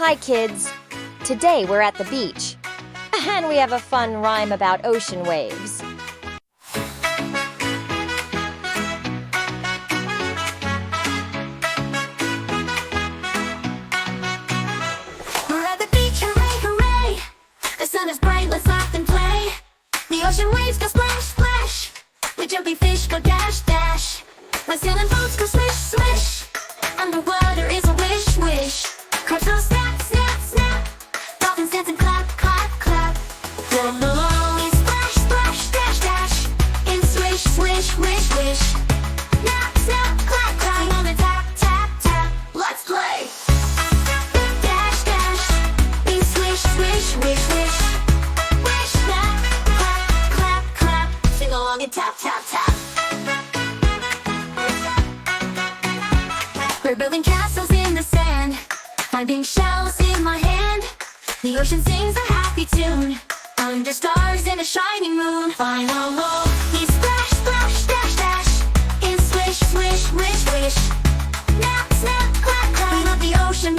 Hi, kids. Today we're at the beach, and we have a fun rhyme about ocean waves. We're at the beach, hooray, hooray! The sun is bright, let's laugh and play. The ocean waves go splash, splash. The jumping fish go dash, dash. The sailing boats go swish, swish. Underwater is a wish, wish. Crabs go snap, snap, snap. Dolphins dance and clap, clap, clap. Then below we splash, splash, dash, dash. In swish, swish, wish, wish. Snap, snap, clap, clap. Sing on the tap, tap, tap. Let's play! Dash, dash. In swish, swish, wish, wish. Wish, snap, clap, clap, clap. Sing along and tap, tap, tap. We're building castles in the sand, finding shells in my hand. The ocean sings a happy tune, under stars in a shining moon. Final roll, we splash, splash, dash, dash. In swish, swish, wish, wish. Snap, snap, clap, clap. We love the ocean,